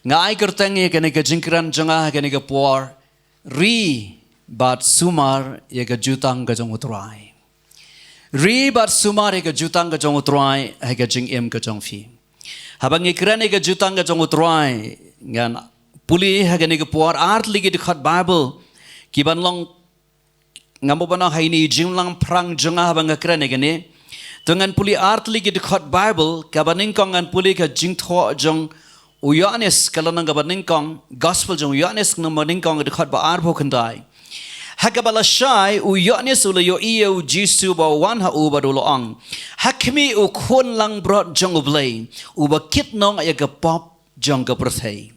ngai kerteng ye kene ke jingkran janga kene ke por ri bat sumar ye ke jutang ke jong U Trai ri bat sumar ye ke jutang ke jong U Trai he ke jing em ke jong phi habang ikran ye ke jutang ke jong U Trai ngan puli he kene ke por art ligi de khat bible ki ban long ngamo bana haini jinglang prang janga habang ikran ye kene dengan puli art ligi de khat bible ka baning kong ngan puli ka jing tho jong Uyanis kalau nang gabaning kong gospel jong Uyanis nang maning kong dekat ba arbo kendai. Hakabala shai Uyanis ula yo iyo jisu ba wan ha uba dulu ang. Hakmi u kun lang brought jong BLEI uba kit nong ya pop jong ka perthei.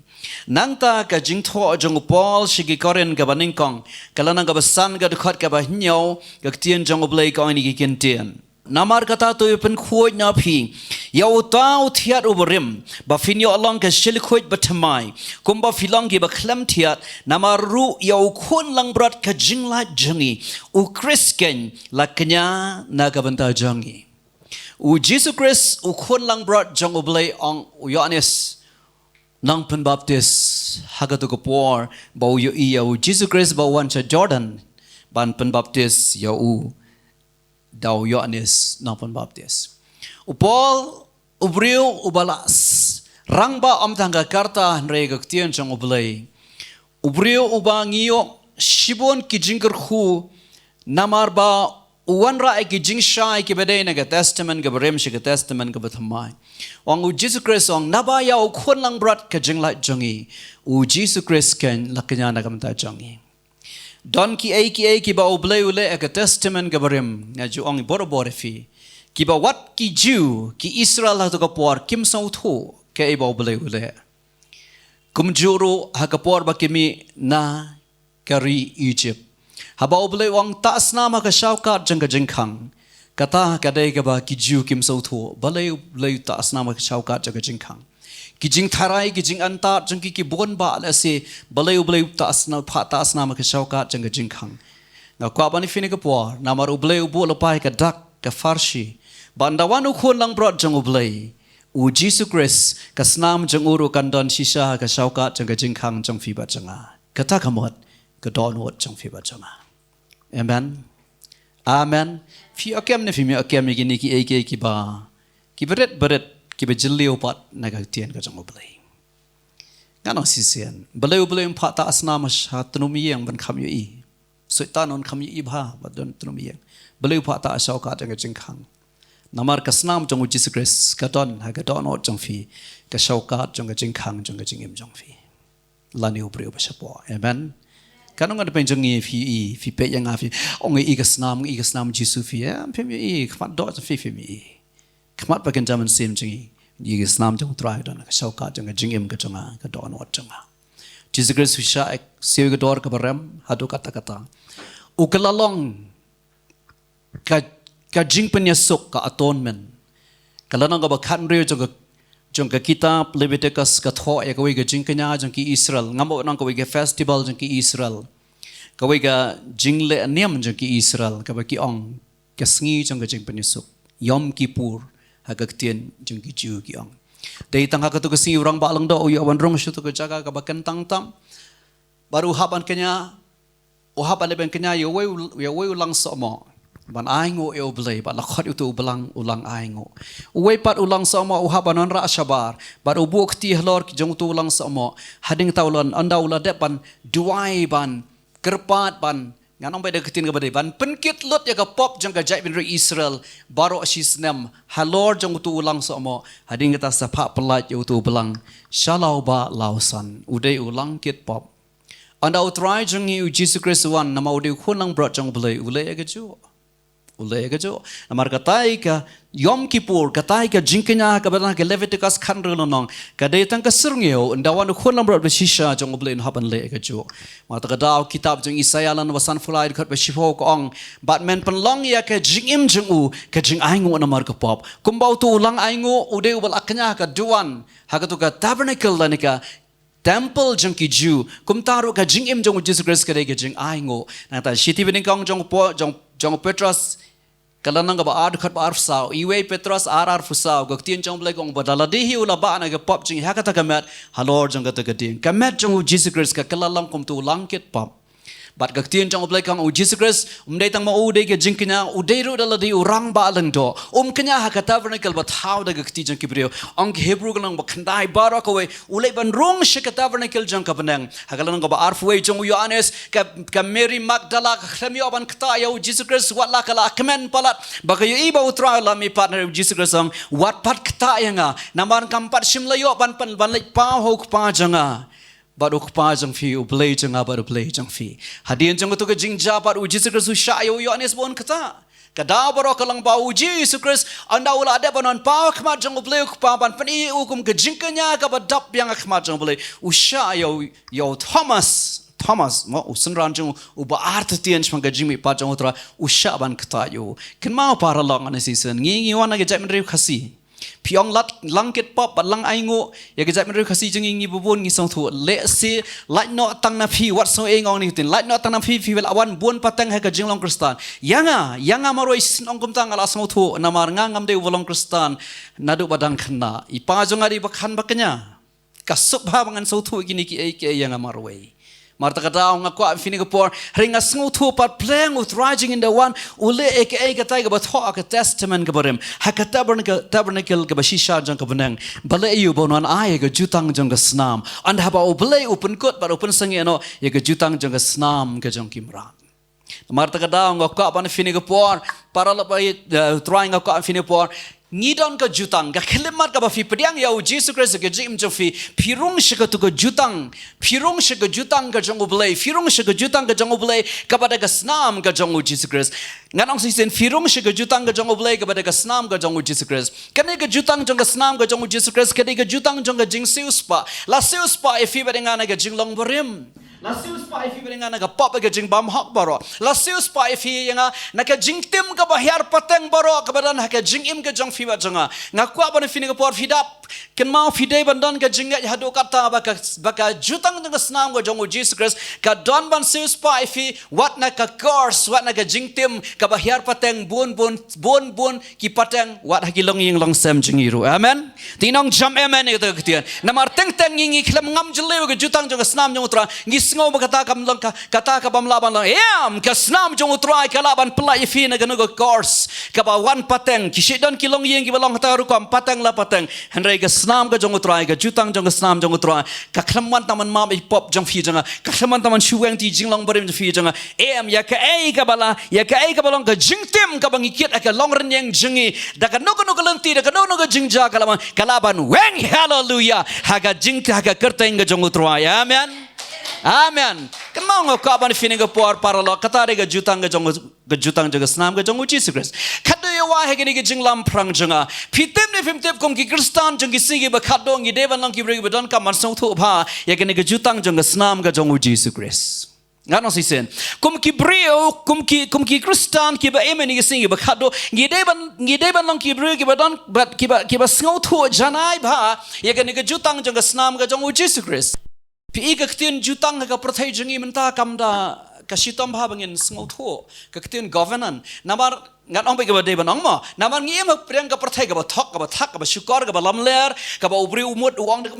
Nang ta ka jing tho jong Paul shigi koren gabaning kong kalau nang gabasan ga dekat ka ba hinyo ka tien jong BLEI ko ini kikin tien. Namar kata tu pen kuat napi, ya utau tiat uberim, bafinyo along ke shilkuat batamai, kumba filang ki baklam tiat, namar ru ya ukun lang berat ke jinglat jengi, u Krisken laknya nagabanta jengi, u Jesus Christ ukun lang berat jeng BLEI ang Uyanis, nang pen baptis hagatu kepor, bau yo iya u Jesus Christ bau wanshaw Jordan, ban pen baptis ya u daw Yohanes nang pembaptis. Upol ubriu ubalas rangba om tangga karta nrega ktien jong BLEI. Ubriu ubangiyo shibon ki JONG namar ba uwanra ki jingsha ki bedai na testament ga berem shi testament ga bathamai. Wang u Jesus Christ ong nabaya u khon lang brat ka jinglat jongi. U Jesus Christ ken laknya na kamta jongi. Don ki ba BLEI ule ek testament gabarim nga juong bor fi ki ba wat ki Jew ki Israel ha to kapor kim sau thu ke ba BLEI ule kum juru ha kapor ba kimi na kari Egypt ha ba BLEI wang ta snam ha ka shaukat jang ka jingkhang kata ka dai ka ba ki Jew kim sau thu BLEI ta snam ha ka shaukat jang ka jingkhang kijing tharai kijing anta jengki ki bon ba la se BLEI ta asna pha ta asna ma ka shaukat jeng jing khang na kwa bani fini ka por namar BLEI bu la pai ka dak ka farshi bandawan u khon lang brought jeng BLEI u Jesus Christ ka snam jeng uru kan don shisha ka shaukat jeng jing khang jeng fi ba janga kata kamot ka don wot jeng fi ba janga amen amen fi akem ne fi mi akem ni ki ba ki beret ki bejeliu pat naga tien ka jong BLEI ngano sisian BLEI pha ta asna ma hatnumi yang ban kham yi soitan on kham yi bha badon tnumi yang BLEI pha ta asau ka jang jing khang namar ka snam jong Jesus Christ ka don ha ka don ot jong fi ka sau ka jong jing khang jong jing im jong fi lani ubreu ba sapo amen kanong ada penjong yi fi pe yang afi ong i ka snam Jesus fi phem yi khmat do fi mi khmat pakin zaman sim jingi yi snam jong trai don ka shauka jong jing im ka jonga ka don wat jonga Jesus Christ fisha ek sew ka dor ka baram hadu kata ukalalong ka jing penyesuk ka atonement kalanang ka bakhan re jong ka kitab Leviticus ka tho ek wi ka jing kanya jong ki Israel ngamo nang ka wi ka festival jong ki Israel ka wi ka jing le niam jong ki Israel ka ba ki ong ka sngi jong ka jing penyesuk Yom Kippur hagak tien jeng ki Jew ki ong dei tang hagatu ka si urang ba lang do u yawan rong shu to ka jaga ka bakan tang tam baru haban kenya o haban leben kenya yo we ulang so mo ban aingo e BLEI ba la khot u tu ulang aingo we pat ulang so mo u haban on ra shabar bar u buk ti hlor ki jong tu ulang so mo hading taulon andaula de ban duai ban kerpat ban nganong bay deketin ka badai ban penkit lot ya ka pop jang ka jai bin Israel baro si snam halor jang tu ulang so mo hading kita sapa pelat yo tu belang shalau ba lausan udai ulang kit pop anda utrai jang u Jesus Christ wan nama udai khunang brought jang BLEI ulai ka jo namar katai ka Yom Kippur katai ka jingkenya ka bana ka Leviticus khan relo nong ka dei tang ka sirngeo ndawan khunang brought beshisha jang BLEI haban le ka jo mata ka daw kitab jang Isaiah lan wasan fulai khat be shifo ko ong batman panlong ya ka jingim jang u ka jing aingo namar ka pop kumbau tu ulang aingo udai ubal aknya ka duan ha ka tu ka tabernacle lanika temple jang ki Jew kum taru ka jingim jang Jesus Christ ka dei ka jing aingo na ta shiti bening kong jang Petrus Kalau nang ba ad khat ba arfsau iwe Petros ar fusau gak tien jong blai gong badala di ula ba na ga pop jing hakata kamet halor jong ga ta ding kamet jong Jesus Christ ka kalalang kum tu langkit pop bat gak tien jong blai kang Jesus Christ umdai tang ma ude ke jing knya ude ru dala di urang ba lang do knya hakata vernacle bat how da gak ti jong kibrio ong Hebrew gang ba khandai bara ko we ulai ban rong shikata vernacle jong ka benang hakalang ba arfwe jong Yohanes ka Mary Magdala ka khamio ban kta ya Jesus Christ wat la kala kemen palat bagayo iba utra la mi partner Jesus Christ ang wat pat kta ya nga naman kampat simlayo ban lai pa hok pa janga baru kupa jang fi BLEI jang baru BLEI jang fi hadian jang tu ke jingja baru Jesus Kristus syayo Yohanes bon kata kada baru kalang bau Jesus Kristus anda ula ada banon pau khmat jang BLEI kupa ban pani ukum ke jingkanya ka badap yang khmat jang BLEI usyayo yo Thomas mo usenran jang uba art tian chang jimi pa jang utra usya ban kata yo ken mau para long an season ngi wana ke jai menri khasi Piong langkit pop bat lang aingo ya ke jat menru khasi jeng ngi bubun ngi song thu le si light no tang na phi wat so eng ong ni tin light no tang na phi wel awan bun patang ha ka jing long kristan yanga maroi sinong kum tang ala song thu namar ngam de wolong kristan nadu badang khna ipa jongari bakhan baknya kasup ba bangan so thu gini ki yanga maroi Marta kata nga kwa fini ko por ringa sngu thu pat playing with rising in the one ule ek katai ka batho ka testament ka barim hakata tabernacle ka bashisha jang ka benang BLEI yu bonon ai ka jutang jang ka snam and haba BLEI open kot but open sangi ano ye ka jutang jang ka snam ka jang kimran Marta kata nga kwa ban fini ko por para la pai trying nga kwa fini por Ngidon ka jutang ka khelemat ka ba fi pediang ya Jesus Christ ka jim jo fi phirung shika tu ka jutang ka jong BLEI phirung shika jutang ka jong BLEI ka ba ka snam ka jong Jesus Christ nganong sisen phirung shika jutang ka jong BLEI ka ba ka snam ka jong Jesus Christ kani ka jutang jong ka snam ka jong Jesus Christ kani ka jutang jong ka jing siuspa la siuspa e fi ba ngana ka jing long borim La sius pa ifi beringa naga pop ka jing bam hak baro. La sius pa ifi nga naka jing tim ka bahyar pateng baro ka badan ka jing im ka jong fi ba janga. Nga kwa ba fi nga por fidap ken mau fidai bandan ka jing ya hado kata baka jutang nga snam ka jong Jesus Christ ka don ban sius pa ifi wat naka course wat naka jing tim ka bahyar pateng bun ki pateng wat hakilong ying long sem jing iru. Amen. Tinong jam amen itu ketian. Namar teng ngi khlam ngam jelew ka jutang jong snam jong utra ngau kata ka bam laban lang ka snam jong utrai ka laban pelai fi na ganu course ka ba wan pateng ki shedon ki long yeng ki balong ta ru kam pateng la pateng hanrai ka snam ka jong utrai ka jutang jong snam jong utrai ka khlamman taman ma bi pop jong fi janga ka khlamman taman shuweng ti jing long barim fi janga ya ka ka bala ya ka balong ka jing tim ka bang ikit ka long ren yang jingi da ka no lenti da ka no ka jingja ka laban weng hallelujah ha ka jing ha ka kerteng ka jong utrai amen Amen. Kan mau ngau ka ban fini ga por paralo katare ga jutang ga snam ga jong Jesus Christ. Khado ya wa he ga jinglam prang janga. Fitem ne fimtep kom ki Kristan jong ki sigi ba khado ngi devan long ki brigi ba don ka man song thu bha ya ga jutang jong ga snam ga jong Jesus Christ. Ngano sisen. Kom ki brio kom ki Kristan ki ba emeni ga sigi ba khado ngi devan long ki brigi ba don ki ba ngau thu janai bha ya ga jutang jong ga snam ga jong Jesus Christ. Pi ka ktin jutang ka prathai jingi menta kamda ka shitom bhabangin sngo tho ka ktin governance namar ngat ong pe ka de banong mo namar ngi em preng ka prathai ka ba thok ka ba thak ka ba shukor ka ba lamler ka ba ubri umut uang de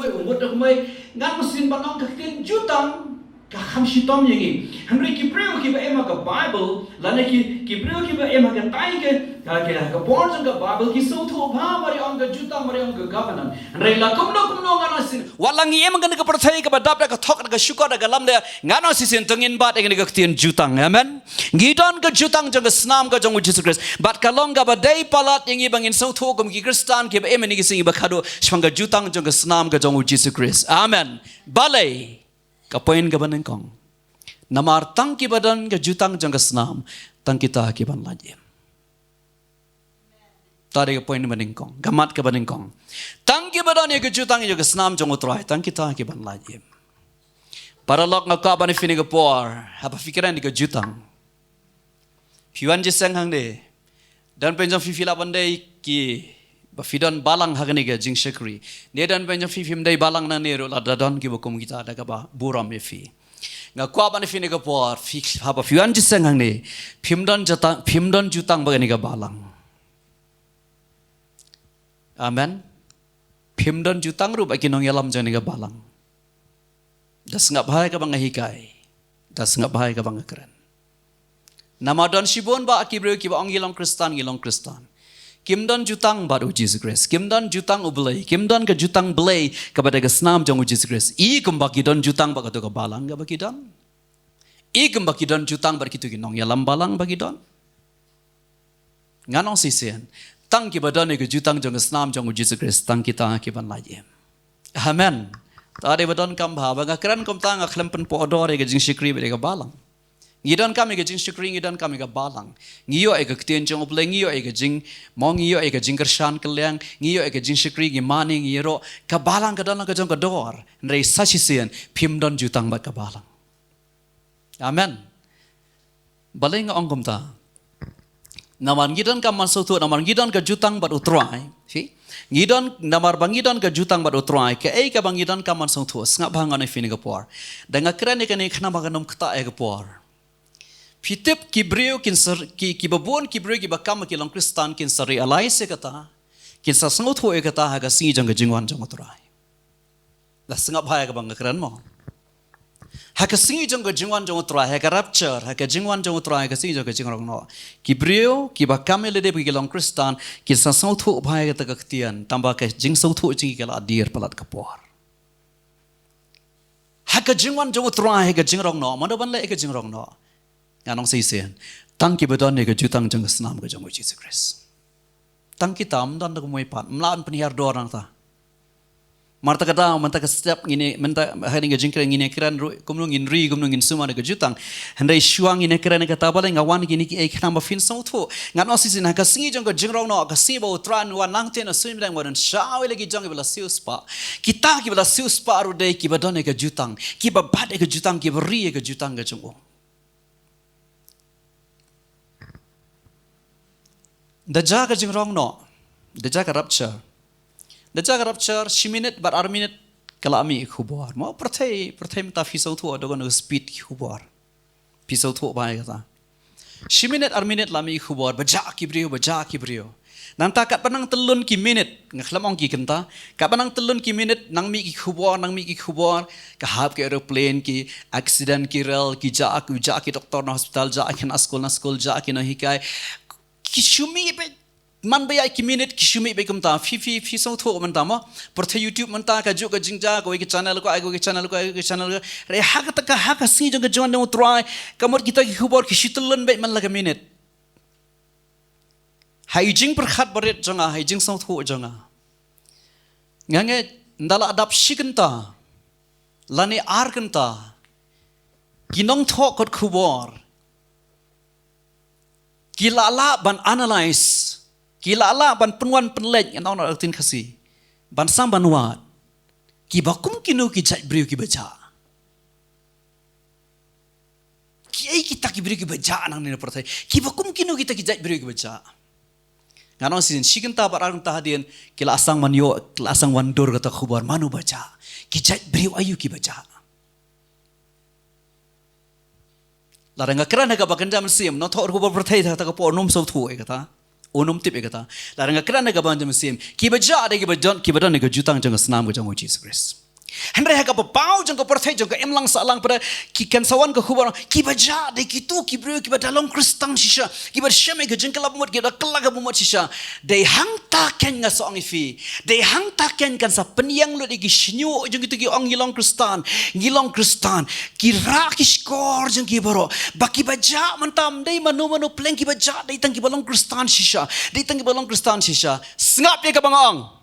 mai ngat musin banong ka ktin jutang ka kham shitom yingi hamri ki preu ki ba ema ka bible lane ki preu ki ba ema ka tai ka born ka bible ki so tho bha mari ong ka jutang mari ong ka governance rei la kum no ngana sin walangi em ka prathai ka ba dap ka thok ka shukor ka lamler ngano sisin tungin bat engin ka ktin jutang amen ngidon ka jutang jong snam ka jong Jesus Christ bat ka long ka ba dei palat yingi bangin so tho kum ki Kristan ki ba em ni ki singi ba khado shwang ka jutang jong snam ka jong Jesus Christ amen BLEI kapoin ka banen kong namar tang ki badan ka jutang jang ka snam tang kita ki ban lajim tare ka poin banen kong gamat ka banen kong tang ki badan ka jutang jang ka snam jang utrai tang kita ki ban lajim para lok nga ka ban fini ka por haba fikiran ka jutang hiwan je sang hang de dan penjang fifila bandai ki ba fidon balang hagani ga jing shekri ne dan benja fi fim dai balang na nero la dadon ki bokum kita da ka ba buram ye fi ngakwa ban fi ne ka por ha ba fian jisang hang ni phimdon jutang ba ni ka balang amen phimdon jutang ru ba kinong yalam jang ni ka balang das ngap hai ka bang hikai das ngap hai ka bang keren namadon shibon ba akibreu ki ba ong yilong kristan Kimdon jutang baru Jesus Christ. Kimdon jutang BLEI. Kimdon ke jutang BLEI kepada ke snam jong Jesus Christ. I kembaki don jutang bak tu ke balang ke bagi don. I kembaki don jutang bak kitu kinong yalam balang bagi don. Nganong sisian. Tang ki badon ke jutang jong ke snam jong Jesus Christ. Tang kita ki ban lajim. Amen. Tadi badon kam ba ba keran kom tang akhlem pen po odor ke jing sikri be ke balang. Ngidon kami ke jing syukri ngidon kami ke balang ngiyo ke ketien jong uple ngiyo ke jing mong ngiyo ke jing kershan keleng ngiyo ke jing syukri gi mani ngiro ke balang ke dalam ke jong ke dor rei sasisian phimdon jutang ba ke balang amen baleng ongkom ta naman ngidon kam masutu naman ngidon ke jutang ba utrai si ngidon namar bangidon ke jutang ba utrai ke ei ke bangidon kam masutu ngap hangan fini ke por dengan keren ke ni khna baganum kta ke por Pitip kibreu ki babon kibreu ki bakam ki long kristan kin sari alai se kata kin sa sangut ho e kata ha ga singi jang jingwan jang turai la sangap hai ka bang kran mo ha ka singi jang jingwan jang turai ha ka rapture ha ka jingwan jang turai ka singi jang jingrong no kibreu ki bakam le de ki long kristan kin sa sangut ho bhai ka tak tian tamba ka jing sangut ho jingi ka la dir palat ka por ha ka jingwan jang turai ha ka jingrong no mano ban le ka jingrong no Anong sisian? Tang ki badon ne ke jutang jang snam ke jang Jesus Christ. Tang kita amdan tak moy pat, mlaan penihar do orang ta. Marta kata manta ke setiap ngine menta hari ke jingkre ngine kiran kumlung inri kumlung in SUMAR ke jutang. Hendai syuang ngine kiran kata bale ngawan gini ki ek namba fin sau thu. Ngan sisian ka singi jang ke jingrong no ka si ba utran wan nang ten sim dang wan shaw lagi jang bela sius pa. Kita ki bela sius pa ru dei ki badon ne ke jutang. Ki ba bad ke jutang ki beri ke jutang ke jung. Daja ka jingrong no, daja ka rapture, shiminit bar arminit kalami ikhubar. Mo perthai mata fisau thu adogon speed ikhubar, fisau thu bai kata. Shiminit arminit lami ikhubar, baja kibrio. Nanta kat panang telun ki minit, ngaklamong ki kenta, kat panang telun ki minit nang mi ikhubar, kahap ke aeroplane ki accident ki rel ki ja ki doktor na hospital ja ki na school ja ki na hikai. Kishumi be man be ai kiminit kishumi be kumta fi so tho man ta ma por the YouTube man ta ka ju ka jingja ko ki channel ko ai ko channel re ha ka si jong jon no try kamot kita ki khubor ki shitulun be man la ka minit haijing per khat baret jonga haijing so tho jonga ngange ndala adap shikenta lani ar kenta kinong tho kot khubor Kilala ban analyze, kilala ban penwan penlej yang orang artin kasih, ban sam ban wat, kibakum kinu kijat beriu kibaca, kiai kita kiberiu kibaca nang nina pertai, kibakum kinu kita kijat beriu kibaca. Nganon sin sikenta barang tahadian kila asang manyo, kila asang wandur kata khubar manu baca, kijat beriu ayu kibaca. Larang keran hega bakanda mesim no thor kubor perthai tha ka por nom so thu e kata onum tip e kata larang keran hega bakanda mesim ki baja de ki badon ne jutang jang snam ko jang Jesus Christ Henry hega pau jang ko perthai jang ka emlang salang pada ki kan sawan ka khubor ki baja de ki tu ki bru ki badalong kristang shisha ki bad shame ka jang kalap mot ki da kalaga mot shisha de hang ta ken nga song ifi de hang ta ken kan sa peniang lo de ki shnyu jang ki ong ngilong kristan ki ra ki skor jang ki baro baki baja mantam dei manu pleng ki baja dei tang ki balong kristan shisha ngap ye ka bangong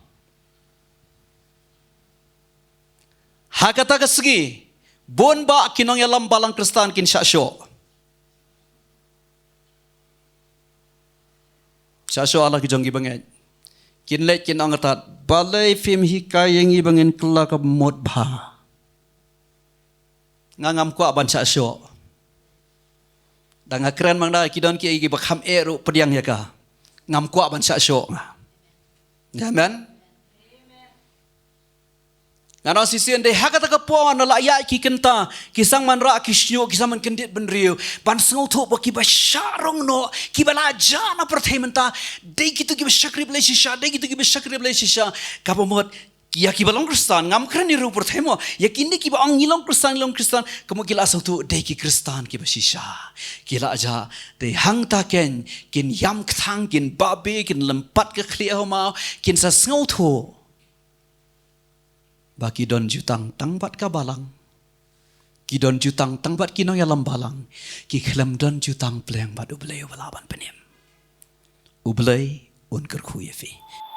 hakata ka segi bon ba kinong yalam balang kristan kin shasho ala ki jonggi banget kin le kin angatat balai film hikai yang ibangin kela ka mod ba ngangam ko aban shasho dang akran mangda kidon ki igi bakham eru pediang ya ka ngam ko aban shasho amen Ngano sisian de hakata ka po na la ya ki kenta ki sang man ra ki snyo ki saman kendit ben riu ban sngo tho ba ki ba sharong no ki ba la jana prathementa de ki tu ki ba shakri ble shisha de ki tu ki ba shakri ble shisha ka pomot ya ki ba long kristan ngam krani ru prathemo ya ki ni ki ba ang long kristan kamo ki la sa tu de ki kristan ki ba shisha ki la ja de hang ta ken kin yam kthang kin ba be kin lampat ka khli ho ma kin sa sngo tho baki don jutang tangbat ka balang ki don jutang tangbat ki no ya lam balang ki khlam don jutang pleng bat ublei balaban penim ublei un KHYRKHU